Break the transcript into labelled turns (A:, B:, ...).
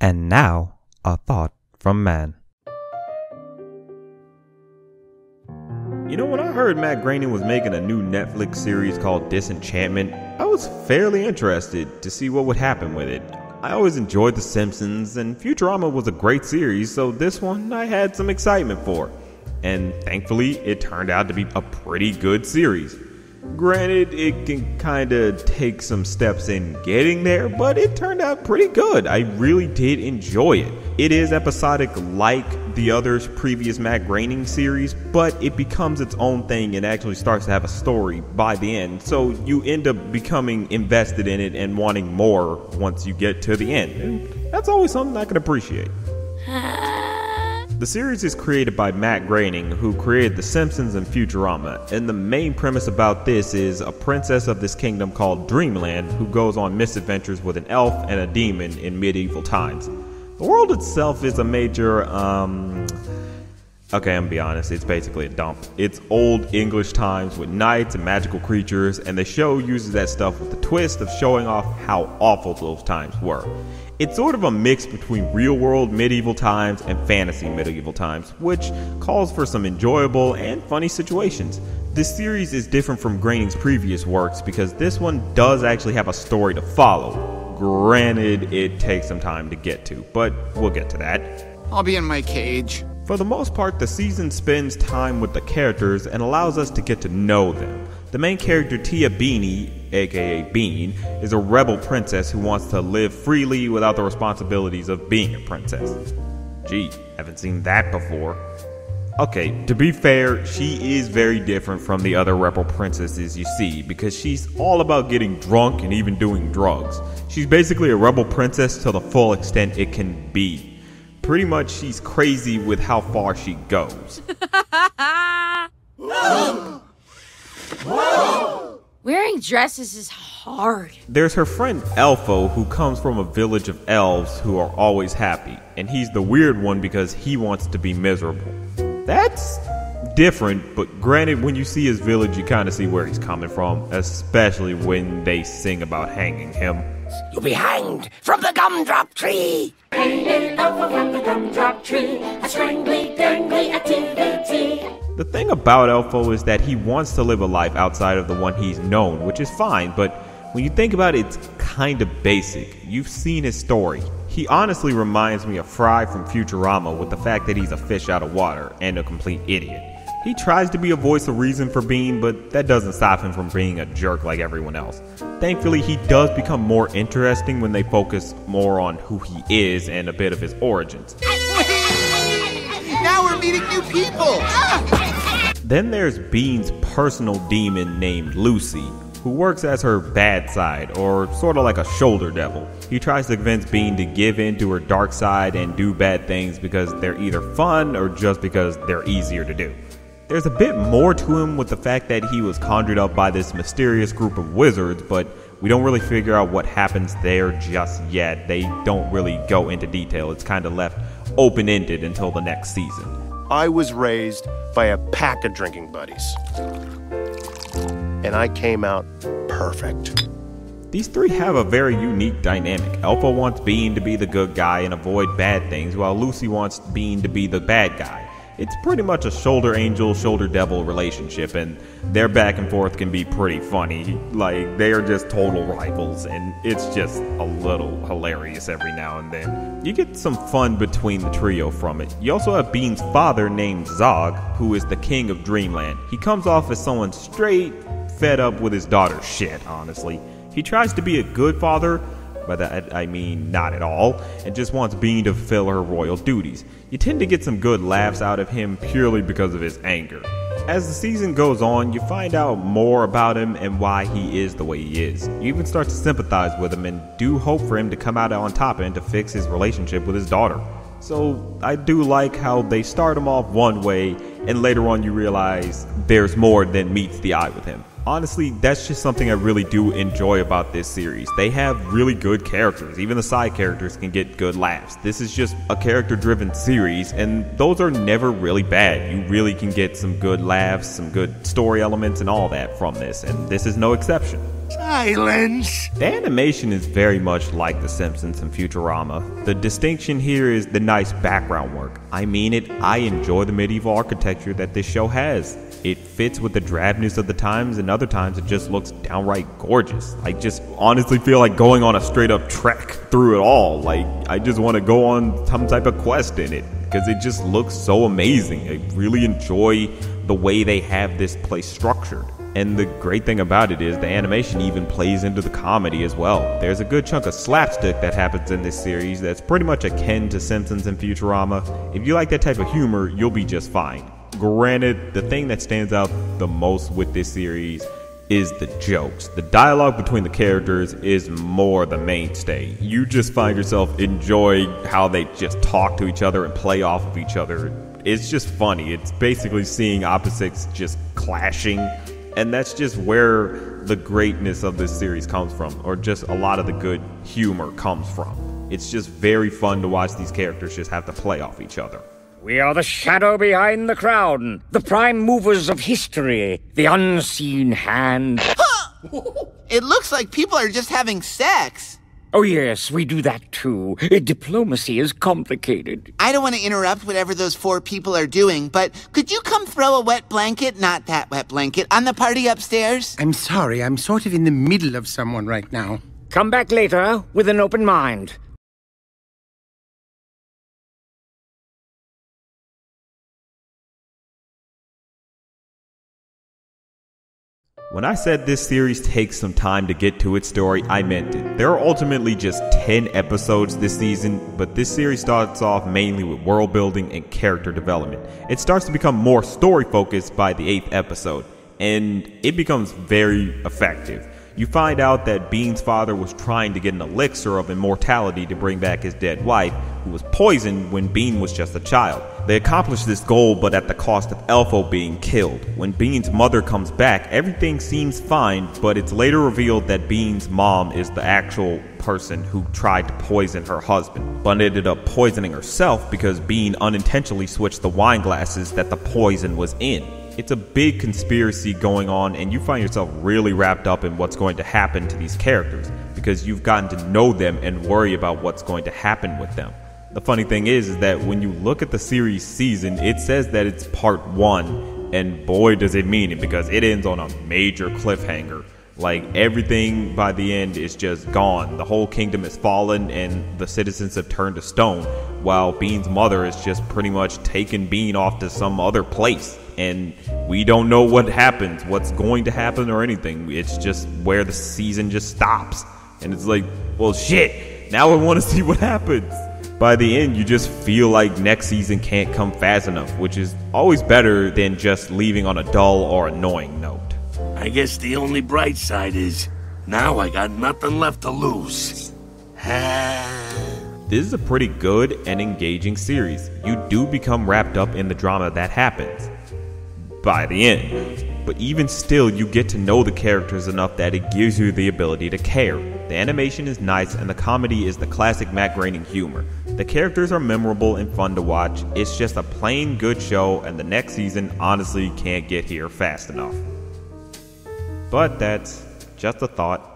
A: And now, a thought from man. You know, when I heard Matt Groening was making a new Netflix series called Disenchantment, I was fairly interested to see what would happen with it. I always enjoyed The Simpsons, and Futurama was a great series, so this one I had some excitement for. And thankfully, it turned out to be a pretty good series. Granted, it can kinda take some steps in getting there, but it turned out pretty good. I really did enjoy it. It is episodic like the other previous Matt Groening series, but it becomes its own thing and actually starts to have a story by the end. So you end up becoming invested in it and wanting more once you get to the end. And that's always something I can appreciate. The series is created by Matt Groening, who created The Simpsons and Futurama, and the main premise about this is a princess of this kingdom called Dreamland who goes on misadventures with an elf and a demon in medieval times. The world itself is a major, okay, I'm gonna be honest, it's basically a dump. It's old English times with knights and magical creatures, and the show uses that stuff with the twist of showing off how awful those times were. It's sort of a mix between real-world medieval times and fantasy medieval times, which calls for some enjoyable and funny situations. This series is different from Groening's previous works because this one does actually have a story to follow. Granted, it takes some time to get to, but we'll get to that.
B: I'll be in my cage.
A: For the most part, the season spends time with the characters and allows us to get to know them. The main character, Tia Beanie, aka Bean, is a rebel princess who wants to live freely without the responsibilities of being a princess. Gee, haven't seen that before. Okay, to be fair, she is very different from the other rebel princesses you see because she's all about getting drunk and even doing drugs. She's basically a rebel princess to the full extent it can be. Pretty much she's crazy with how far she goes.
C: Wearing dresses is hard.
A: There's her friend Elfo, who comes from a village of elves who are always happy, and he's the weird one because he wants to be miserable. That's different, but granted, when you see his village, you kind of see where he's coming from, especially when they sing about hanging him.
D: You'll be hanged from the gumdrop tree.
E: Hanging over from the gumdrop tree, a strangly, dangly activity.
A: The thing about Elfo is that he wants to live a life outside of the one he's known, which is fine, but when you think about it, it's kind of basic. You've seen his story. He honestly reminds me of Fry from Futurama with the fact that he's a fish out of water and a complete idiot. He tries to be a voice of reason for Bean, but that doesn't stop him from being a jerk like everyone else. Thankfully, he does become more interesting when they focus more on who he is and a bit of his origins.
B: Now we're meeting new people!
A: Then there's Bean's personal demon named Lucy, who works as her bad side, or sort of like a shoulder devil. He tries to convince Bean to give in to her dark side and do bad things because they're either fun or just because they're easier to do. There's a bit more to him with the fact that he was conjured up by this mysterious group of wizards, but we don't really figure out what happens there just yet. They don't really go into detail. It's kind of left open-ended until the next season.
F: I was raised by a pack of drinking buddies, and I came out perfect.
A: These three have a very unique dynamic. Elfo wants Bean to be the good guy and avoid bad things, while Lucy wants Bean to be the bad guy. It's pretty much a shoulder angel, shoulder devil relationship, and their back and forth can be pretty funny. Like, they are just total rivals, and it's just a little hilarious every now and then. You get some fun between the trio from it. You also have Bean's father named Zog, who is the king of Dreamland. He comes off as someone straight fed up with his daughter's shit, honestly. He tries to be a good father, by that I mean not at all, and just wants Bean to fulfill her royal duties. You tend to get some good laughs out of him purely because of his anger. As the season goes on, you find out more about him and why he is the way he is. You even start to sympathize with him and do hope for him to come out on top and to fix his relationship with his daughter. So I do like how they start him off one way and later on you realize there's more than meets the eye with him. Honestly, that's just something I really do enjoy about this series. They have really good characters. Even the side characters can get good laughs. This is just a character-driven series, and those are never really bad. You really can get some good laughs, some good story elements, and all that from this, and this is no exception.
D: Silence!
A: The animation is very much like The Simpsons and Futurama. The distinction here is the nice background work. I mean it, I enjoy the medieval architecture that this show has. It fits with the drabness of the times, and other times it just looks downright gorgeous. I just honestly feel like going on a straight up trek through it all. Like, I just want to go on some type of quest in it, because it just looks so amazing. I really enjoy the way they have this place structured. And the great thing about it is the animation even plays into the comedy as well. There's a good chunk of slapstick that happens in this series that's pretty much akin to Simpsons and Futurama. If you like that type of humor, you'll be just fine. Granted, the thing that stands out the most with this series is the jokes. The dialogue between the characters is more the mainstay. You just find yourself enjoying how they just talk to each other and play off of each other. It's just funny. It's basically seeing opposites just clashing. And that's just where the greatness of this series comes from, or just a lot of the good humor comes from. It's just very fun to watch these characters just have to play off each other.
D: We are the shadow behind the crown, the prime movers of history, the unseen hand.
B: It looks like people are just having sex.
D: Oh yes, we do that too. Diplomacy is complicated.
B: I don't want to interrupt whatever those 4 people are doing, but could you come throw a wet blanket, not that wet blanket, on the party upstairs?
G: I'm sorry, I'm sort of in the middle of someone right now.
D: Come back later with an open mind.
A: When I said this series takes some time to get to its story, I meant it. There are ultimately just 10 episodes this season, but this series starts off mainly with world building and character development. It starts to become more story focused by the 8th episode, and it becomes very effective. You find out that Bean's father was trying to get an elixir of immortality to bring back his dead wife, who was poisoned when Bean was just a child. They accomplish this goal, but at the cost of Elfo being killed. When Bean's mother comes back, everything seems fine, but it's later revealed that Bean's mom is the actual person who tried to poison her husband, but ended up poisoning herself because Bean unintentionally switched the wine glasses that the poison was in. It's a big conspiracy going on, and you find yourself really wrapped up in what's going to happen to these characters because you've gotten to know them and worry about what's going to happen with them. The funny thing is that when you look at the series season, it says that it's part 1, and boy does it mean it, because it ends on a major cliffhanger. Like, everything by the end is just gone. The whole kingdom has fallen and the citizens have turned to stone, while Bean's mother is just pretty much taken Bean off to some other place. And we don't know what happens, what's going to happen or anything. It's just where the season just stops. And it's like, well, shit, now I want to see what happens. By the end, you just feel like next season can't come fast enough, which is always better than just leaving on a dull or annoying note.
H: I guess the only bright side is, now I got nothing left to lose.
A: This is a pretty good and engaging series. You do become wrapped up in the drama that happens by the end. But even still, you get to know the characters enough that it gives you the ability to care. The animation is nice and the comedy is the classic Matt Groening humor. The characters are memorable and fun to watch. It's just a plain good show, and the next season honestly can't get here fast enough. But that's just a thought.